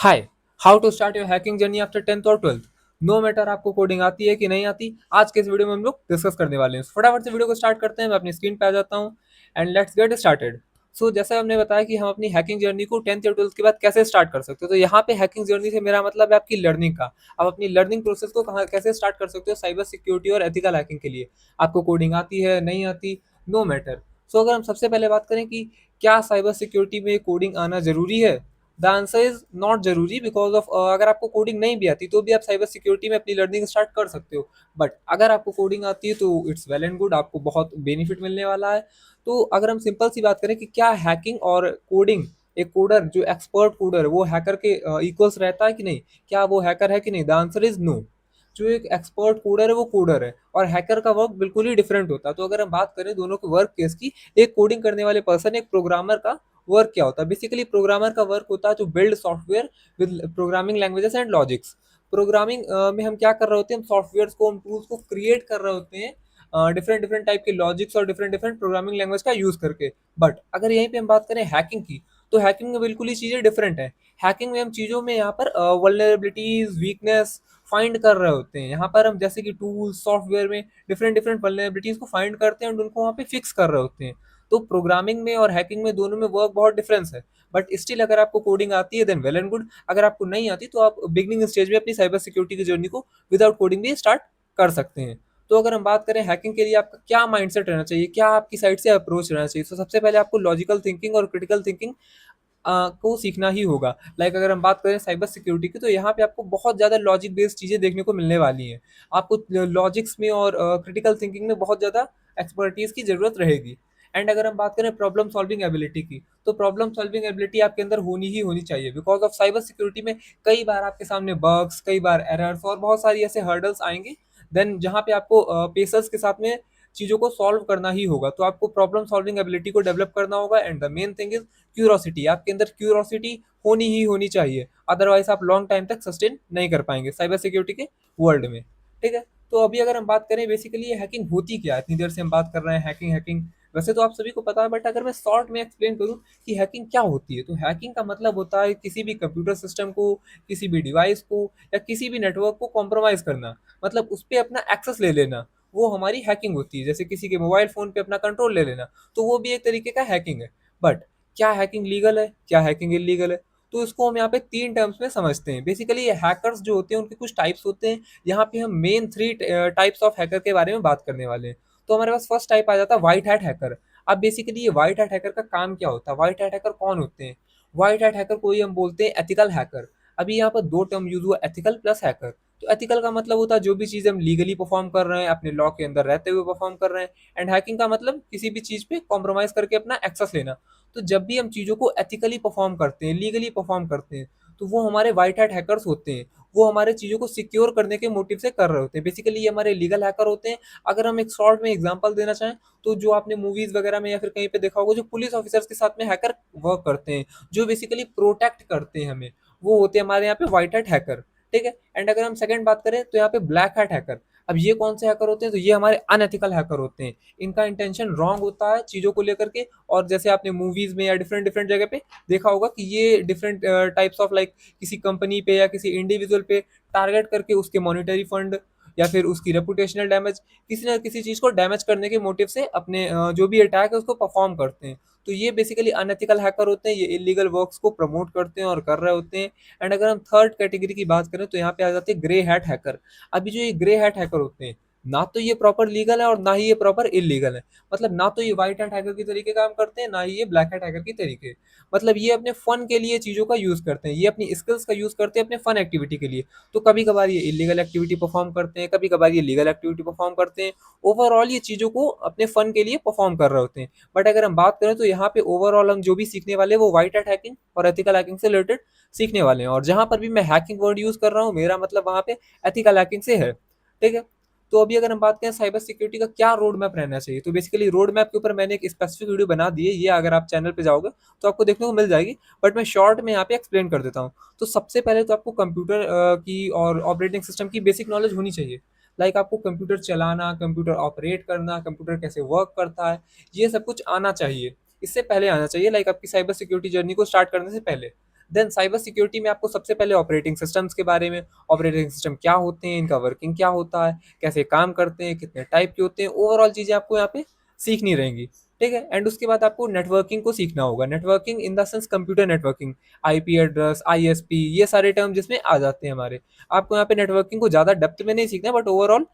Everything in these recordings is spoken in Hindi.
Hi, how to start your hacking journey after 10th और 12th। नो मैटर आपको कोडिंग आती है कि नहीं आती, आज के इस वीडियो में हम लोग डिस्कस करने वाले हैं। फटाफट से वीडियो को स्टार्ट करते हैं। मैं अपनी स्क्रीन पे आ जाता हूँ एंड लेट्स गेट स्टार्टेड। सो जैसा हमने बताया कि हम अपनी हैकिंग जर्नी को 10th या 12th के बाद कैसे स्टार्ट कर सकते हो, तो यहाँ पे हैकिंग जर्नी से मेरा मतलब है आपकी लर्निंग का। आप अपनी लर्निंग प्रोसेस को कहाँ कैसे स्टार्ट कर सकते हो साइबर सिक्योरिटी और एथिकल हैकिंग के लिए। आपको कोडिंग आती है नहीं आती, नो मैटर। सो अगर हम सबसे पहले बात करें कि क्या साइबर सिक्योरिटी में कोडिंग आना जरूरी है, द आंसर इज नॉट जरूरी बिकॉज ऑफ अगर आपको कोडिंग नहीं भी आती तो भी आप साइबर सिक्योरिटी में अपनी लर्निंग स्टार्ट कर सकते हो। बट अगर आपको कोडिंग आती है तो इट्स वेल एंड गुड, आपको बहुत बेनिफिट मिलने वाला है। तो अगर हम सिंपल सी बात करें कि क्या हैकिंग और कोडिंग, एक कोडर जो एक्सपर्ट कोडर है वो हैकर के इक्वल्स रहता है कि नहीं, क्या वो हैकर है कि नहीं, द आंसर इज नो। जो एक एक्सपर्ट कोडर है वो कोडर है और हैकर का वर्क बिल्कुल ही डिफरेंट होता है। तो अगर हम बात करें दोनों के वर्क केस की, एक कोडिंग करने वाले पर्सन, एक प्रोग्रामर का वर्क क्या होता है, बेसिकली प्रोग्रामर का वर्क होता है to build software with programming languages and logics. Programming में हम क्या कर रहे होते हैं, हम सॉफ्टवेयर को, हम टूल्स को क्रिएट कर रहे होते हैं डिफरेंट डिफरेंट टाइप के लॉजिक्स और डिफरेंट डिफरेंट प्रोग्रामिंग लैंग्वेज का यूज करके। बट अगर यहीं पे हम बात करें हैकिंग की, तो हैकिंग में बिल्कुल ही चीजें डिफरेंट है। हैकिंग में हम चीजों में यहाँ पर वल्नरेबिलिटीज, वीकनेस फाइंड कर रहे होते हैं। यहाँ पर हम जैसे कि टूल्स सॉफ्टवेयर में डिफरेंट डिफरेंट वल्नरेबिलिटीज को फाइंड करते हैं और उनको वहाँ पे फिक्स कर रहे होते हैं। तो प्रोग्रामिंग में और हैकिंग में दोनों में वर्क बहुत डिफरेंस है। बट स्टिल अगर आपको कोडिंग आती है देन वेल एंड गुड, अगर आपको नहीं आती तो आप बिगनिंग स्टेज में अपनी साइबर सिक्योरिटी की जर्नी को विदाउट कोडिंग भी स्टार्ट कर सकते हैं। तो अगर हम बात करें हैकिंग के लिए आपका क्या माइंडसेट रहना चाहिए, क्या आपकी साइड से अप्रोच रहना चाहिए, तो सबसे पहले आपको लॉजिकल थिंकिंग और क्रिटिकल थिंकिंग को सीखना ही होगा। अगर हम बात करें साइबर सिक्योरिटी की, तो यहाँ पे आपको बहुत ज़्यादा लॉजिक बेस्ड चीज़ें देखने को मिलने वाली हैं। आपको लॉजिक्स में और क्रिटिकल थिंकिंग में बहुत ज़्यादा एक्सपर्टीज की ज़रूरत रहेगी। एंड अगर हम बात करें प्रॉब्लम सॉल्विंग एबिलिटी की, तो प्रॉब्लम सॉल्विंग एबिलिटी आपके अंदर होनी ही होनी चाहिए बिकॉज ऑफ साइबर सिक्योरिटी में कई बार आपके सामने बग्स, कई बार एरर्स और बहुत सारी ऐसे हर्डल्स आएंगे देन जहाँ पे आपको पेशेंस के साथ में चीज़ों को सॉल्व करना ही होगा। तो आपको प्रॉब्लम सॉल्विंग एबिलिटी को डेवलप करना होगा and the main thing is curiosity. आपके अंदर क्यूरोसिटी होनी ही होनी चाहिए, अदरवाइज आप लॉन्ग टाइम तक सस्टेन नहीं कर पाएंगे साइबर सिक्योरिटी के वर्ल्ड में। ठीक है। तो अभी अगर हम बात करें बेसिकली ये हैकिंग होती क्या है, इतनी देर से हम बात कर रहे हैं हैकिंग हैकिंग, वैसे तो आप सभी को पता है बट अगर मैं शॉर्ट में एक्सप्लेन करूं कि हैकिंग क्या होती है, तो हैकिंग का मतलब होता है किसी भी कंप्यूटर सिस्टम को, किसी भी डिवाइस को या किसी भी नेटवर्क को कॉम्प्रोमाइज करना, मतलब उस पर अपना एक्सेस ले लेना, वो हमारी हैकिंग होती है। जैसे किसी के मोबाइल फोन पे अपना कंट्रोल ले लेना, तो वो भी एक तरीके का हैकिंग है। बट क्या हैकिंग लीगल है, क्या हैकिंग इलीगल है, तो इसको हम यहाँ पे तीन टर्म्स में समझते हैं। बेसिकली हैकर्स जो होते हैं उनके कुछ टाइप्स होते हैं। यहाँ पे हम main three types of hacker के बारे में बात करने वाले हैं। तो हमारे पास फर्स्ट टाइप आ जाता है व्हाइट हैट हैकर। अब बेसिकली ये व्हाइट हैट हैकर का काम क्या होता है, व्हाइट हैट हैकर कौन होते हैं, व्हाइट हैट हैकर को ही हम बोलते हैं एथिकल हैकर। अभी यहाँ पर दो टर्म यूज हुआ, एथिकल प्लस हैकर। तो एथिकल का मतलब होता है जो भी चीज़ हम लीगली परफॉर्म कर रहे हैं, अपने लॉ के अंदर रहते हुए परफॉर्म कर रहे हैं। एंड हैकिंग का मतलब किसी भी चीज़ पे कॉम्प्रोमाइज करके अपना एक्सेस लेना। तो जब भी हम चीज़ों को एथिकली परफॉर्म करते हैं, लीगली परफॉर्म करते हैं, तो वो हमारे व्हाइट हैट हैकर्स होते हैं। वो हमारे चीज़ों को सिक्योर करने के मोटिव से कर रहे होते हैं। बेसिकली ये हमारे लीगल हैकर होते हैं। अगर हम एक शॉर्ट में एग्जांपल देना चाहें, तो जो आपने मूवीज वगैरह में या फिर कहीं पे देखा होगा, जो पुलिस ऑफिसर्स के साथ में हैकर वर्क करते हैं, जो बेसिकली प्रोटेक्ट करते हैं हमें, वो होते हैं हमारे यहाँ पे व्हाइट हैट हैकर। ठीक है। एंड अगर हम सेकंड बात करें तो यहाँ पे ब्लैक हैट हैकर। अब ये कौन से हैकर होते हैं, तो ये हमारे अनएथिकल हैकर होते हैं। इनका इंटेंशन रॉन्ग होता है चीज़ों को लेकर के, और जैसे आपने मूवीज में या डिफरेंट डिफरेंट जगह पे देखा होगा कि ये डिफरेंट टाइप्स ऑफ किसी कंपनी पे या किसी इंडिविजुअल पे टारगेट करके उसके मॉनिटरी फंड या फिर उसकी रेपुटेशनल डैमेज, किसी ना किसी चीज़ को डैमेज करने के मोटिव से अपने जो भी अटैक है उसको परफॉर्म करते हैं। तो ये बेसिकली अनएथिकल हैकर होते हैं, ये इलीगल वर्क्स को प्रमोट करते हैं और कर रहे होते हैं। एंड अगर हम थर्ड कैटेगरी की बात करें तो यहाँ पे आ जाते हैं ग्रे हैट हैकर। अभी जो ये ग्रे हैट हैकर होते हैं, ना तो ये प्रॉपर लीगल है और ना ही ये प्रॉपर इलीगल है। मतलब ना तो ये व्हाइट हैट हैकर की तरीके काम करते हैं, ना ही ये ब्लैक हैट हैकर की तरीके। मतलब ये अपने फन के लिए चीज़ों का यूज़ करते हैं, ये अपनी स्किल्स का यूज़ करते हैं अपने फन एक्टिविटी के लिए। तो कभी कभार ये इलीगल एक्टिविटी परफॉर्म करते हैं, कभी कभार ये लीगल एक्टिविटी परफॉर्म करते हैं। ओवरऑल ये चीज़ों को अपने फन के लिए परफॉर्म कर रहे होते हैं। बट अगर हम बात करें तो यहाँ पे ओवरऑल हम जो भी सीखने वाले हैं वो व्हाइट हैट हैकिंग और एथिकल हैकिंग से रिलेटेड सीखने वाले हैं। और जहाँ पर भी मैं हैकिंग वर्ड यूज़ कर रहा हूँ, मेरा मतलब वहाँ पे एथिकल हैकिंग से है। ठीक है। तो अभी अगर हम बात करें साइबर सिक्योरिटी का क्या रोड मैप रहना चाहिए, तो बेसिकली रोड मैप के ऊपर मैंने एक स्पेसिफिक वीडियो बना दी है, ये अगर आप चैनल पे जाओगे तो आपको देखने को मिल जाएगी। बट मैं शॉर्ट में यहाँ पे एक्सप्लेन कर देता हूँ। तो सबसे पहले तो आपको कंप्यूटर की और ऑपरेटिंग सिस्टम की बेसिक नॉलेज होनी चाहिए। आपको कंप्यूटर चलाना, कंप्यूटर ऑपरेट करना, कंप्यूटर कैसे वर्क करता है, ये सब कुछ आना चाहिए। इससे पहले आना चाहिए, आपकी साइबर सिक्योरिटी जर्नी को स्टार्ट करने से पहले। देन साइबर सिक्योरिटी में आपको सबसे पहले ऑपरेटिंग सिस्टम्स के बारे में, ऑपरेटिंग सिस्टम क्या होते हैं, इनका वर्किंग क्या होता है, कैसे काम करते हैं, कितने टाइप के होते हैं, ओवरऑल चीज़ें आपको यहाँ पे सीखनी रहेंगी। ठीक है, एंड उसके बाद आपको नेटवर्किंग को सीखना होगा। Networking in the sense computer networking, IP address, ISP, ये सारे टर्म जिसमें आ जाते हैं हमारे। आपको यहाँ पे नेटवर्किंग को ज़्यादा डेप्थ में नहीं सीखना है, बट ओवरऑल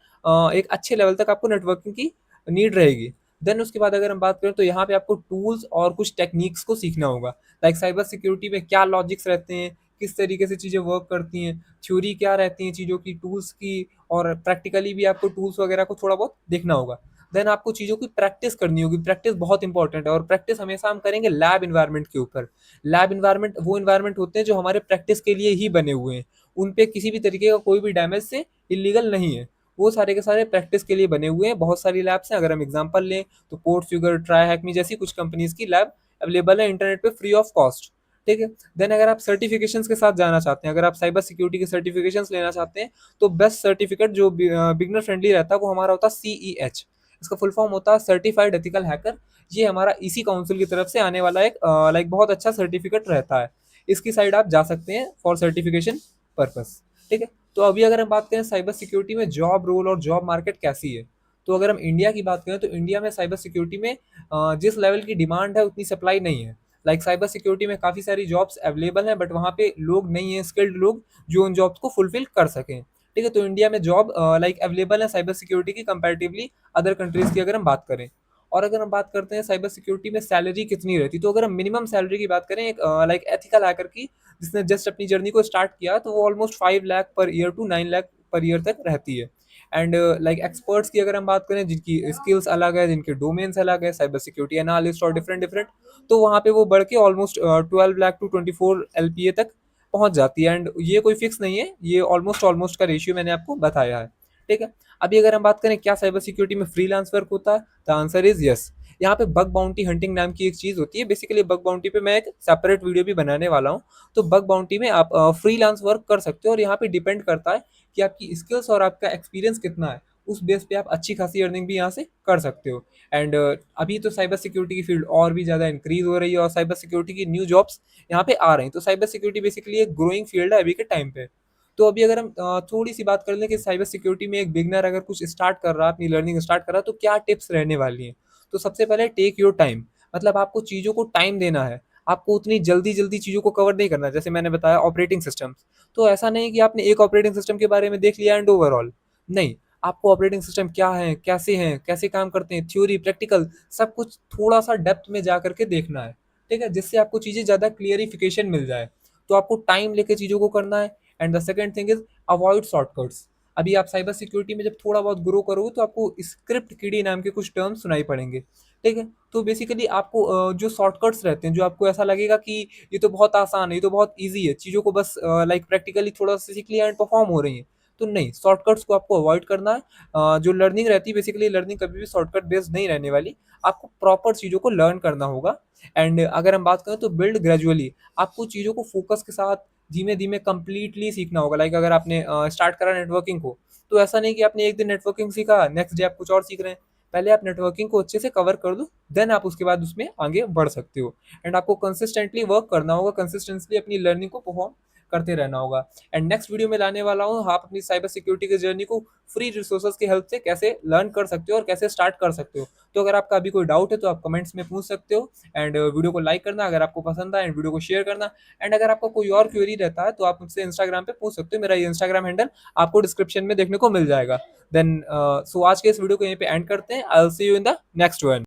एक अच्छे लेवल तक आपको नेटवर्किंग की नीड रहेगी। देन उसके बाद अगर हम बात करें तो यहाँ पे आपको टूल्स और कुछ टेक्निक्स को सीखना होगा। लाइक साइबर सिक्योरिटी में क्या लॉजिक्स रहते हैं, किस तरीके से चीज़ें वर्क करती हैं, थ्योरी क्या रहती हैं चीज़ों की, टूल्स की, और प्रैक्टिकली भी आपको टूल्स वगैरह को थोड़ा बहुत देखना होगा। देन आपको चीज़ों की प्रैक्टिस करनी होगी। प्रैक्टिस बहुत इंपॉर्टेंट है, और प्रैक्टिस हमेशा हम करेंगे लैब इन्वायरमेंट के ऊपर। लैब इन्वायरमेंट वो इन्वायरमेंट होते हैं जो हमारे प्रैक्टिस के लिए ही बने हुए हैं। उन पे किसी भी तरीके का कोई भी डैमेज से इलीगल नहीं है। वो सारे के सारे प्रैक्टिस के लिए बने हुए हैं। बहुत सारी लैब्स हैं, अगर हम एग्जांपल लें तो पोर्ट सुगर, ट्राई हैकमी जैसी कुछ कंपनीज की लैब अवेलेबल है इंटरनेट पे फ्री ऑफ कॉस्ट। ठीक है। देन अगर आप सर्टिफिकेशंस के साथ जाना चाहते हैं, अगर आप साइबर सिक्योरिटी के सर्टिफिकेशंस लेना चाहते हैं, तो बेस्ट सर्टिफिकेट जो बिगनर फ्रेंडली रहता है वो हमारा होता है CEH। इसका फुल फॉर्म होता है सर्टिफाइड एथिकल हैकर। ये हमारा इसी काउंसिल की तरफ से आने वाला एक लाइक बहुत अच्छा सर्टिफिकेट रहता है। इसकी साइड आप जा सकते हैं फॉर सर्टिफिकेशन पर्पस। ठीक है। तो अभी अगर हम बात करें साइबर सिक्योरिटी में जॉब रोल और जॉब मार्केट कैसी है, तो अगर हम इंडिया की बात करें तो इंडिया में साइबर सिक्योरिटी में जिस लेवल की डिमांड है उतनी सप्लाई नहीं है। लाइक साइबर सिक्योरिटी में काफ़ी सारी जॉब्स अवेलेबल हैं, बट वहाँ पे लोग नहीं हैं, स्किल्ड लोग जो उन जॉब्स को फुलफिल कर सकें। ठीक है। तो इंडिया में जॉब लाइक अवेलेबल है साइबर सिक्योरिटी की कंपैरेटिवली अदर कंट्रीज की अगर हम बात करें। और अगर हम बात करते हैं साइबर सिक्योरिटी में सैलरी कितनी रहती, तो अगर हम मिनिमम सैलरी की बात करें एक लाइक एथिकल हैकर की जिसने जस्ट अपनी जर्नी को स्टार्ट किया, तो वो almost 5 lakh per year to 9 lakh per year तक रहती है। एंड लाइक एक्सपर्ट्स की अगर हम बात करें जिनकी स्किल्स अलग है, जिनके डोमेन्स अलग है, साइबर सिक्योरिटी एनालिस्ट और डिफरेंट डिफरेंट, तो वहाँ पे वो बढ़ के ऑलमोस्ट 12 लाख टू 24 LPA तक पहुंच जाती है। एंड ये कोई फिक्स नहीं है, ये ऑलमोस्ट ऑलमोस्ट का रेशियो मैंने आपको बताया है। ठीक है। अभी अगर हम बात करें क्या साइबर सिक्योरिटी में फ्रीलांस वर्क होता है, द आंसर इज यस। यहाँ पे बग बाउंटी हंटिंग नाम की एक चीज होती है। बेसिकली बग बाउंटी पे मैं एक सेपरेट वीडियो भी बनाने वाला हूँ। तो बग बाउंटी में आप फ्रीलांस वर्क कर सकते हो, और यहाँ पे डिपेंड करता है कि आपकी स्किल्स और आपका एक्सपीरियंस कितना है। उस बेस पे आप अच्छी खासी अर्निंग भी यहाँ से कर सकते हो। एंड अभी तो साइबर सिक्योरिटी की फील्ड और भी ज़्यादा इंक्रीज हो रही है, और साइबर सिक्योरिटी की न्यू जॉब्स यहाँ पे आ रही हैं। तो साइबर सिक्योरिटी बेसिकली एक ग्रोइंग फील्ड है अभी के टाइम पे। तो अभी अगर हम थोड़ी सी बात कर लें कि साइबर सिक्योरिटी में एक बिगनर अगर कुछ स्टार्ट कर रहा है, अपनी लर्निंग स्टार्ट कर रहा है, तो क्या टिप्स रहने वाली हैं। तो सबसे पहले टेक योर टाइम। मतलब आपको चीज़ों को टाइम देना है। आपको उतनी जल्दी जल्दी चीज़ों को कवर नहीं करना है। जैसे मैंने बताया ऑपरेटिंग सिस्टम, तो ऐसा नहीं कि आपने एक ऑपरेटिंग सिस्टम के बारे में देख लिया एंड ओवरऑल। नहीं, आपको ऑपरेटिंग सिस्टम क्या है, कैसे काम करते हैं, थ्योरी, प्रैक्टिकल, सब कुछ थोड़ा सा डेप्थ में जा करके देखना है। ठीक है, जिससे आपको चीज़ें ज़्यादा क्लियरिफिकेशन मिल जाए। तो आपको टाइम लेके चीज़ों को करना है। And the second thing is avoid shortcuts. अभी आप साइबर सिक्योरिटी में जब थोड़ा बहुत ग्रो करोगे तो आपको स्क्रिप्ट कीड़ी नाम के कुछ टर्म्स सुनाई पड़ेंगे। ठीक है। तो बेसिकली आपको जो शॉर्टकट्स रहते हैं, जो आपको ऐसा लगेगा कि ये तो बहुत आसान है, ये तो बहुत ईजी है, चीज़ों को बस लाइक प्रैक्टिकली थोड़ा सा सीख लिया एंड परफॉर्म हो रही है, तो नहीं, शॉर्टकट्स को आपको अवॉइड करना है। जो लर्निंग रहती है, बेसिकली लर्निंग कभी भी शॉर्टकट बेस्ड नहीं रहने वाली। आपको प्रॉपर चीज़ों को लर्न करना होगा। एंड अगर हम बात करें तो बिल्ड ग्रेजुअली। आपको चीज़ों को फोकस के साथ धीमे धीमे कंप्लीटली सीखना होगा। लाइक अगर आपने स्टार्ट करा नेटवर्किंग को, तो ऐसा नहीं कि आपने एक दिन नेटवर्किंग सीखा, नेक्स्ट डे आप कुछ और सीख रहे हैं। पहले आप नेटवर्किंग को अच्छे से कवर कर दो, देन आप उसके बाद उसमें आगे बढ़ सकते हो। एंड आपको कंसिस्टेंटली वर्क करना होगा, कंसिस्टेंटली अपनी लर्निंग को परफॉर्म करते रहना होगा। एंड नेक्स्ट वीडियो में लाने वाला हूँ आप अपनी साइबर सिक्योरिटी की जर्नी को फ्री रिसोर्सेज की हेल्प से कैसे लर्न कर सकते हो और कैसे स्टार्ट कर सकते हो। तो अगर आपका अभी कोई डाउट है तो आप कमेंट्स में पूछ सकते हो। एंड वीडियो को लाइक करना अगर आपको पसंद आए, एंड वीडियो को शेयर करना। एंड अगर आपका कोई और क्वेरी रहता है तो आप मुझसे इंस्टाग्राम पे पूछ सकते हो। मेरा ये इंस्टाग्राम हैंडल आपको डिस्क्रिप्शन में देखने को मिल जाएगा। देन सो आज के इस वीडियो को यहीं पे एंड करते हैं। I will see you in the next one.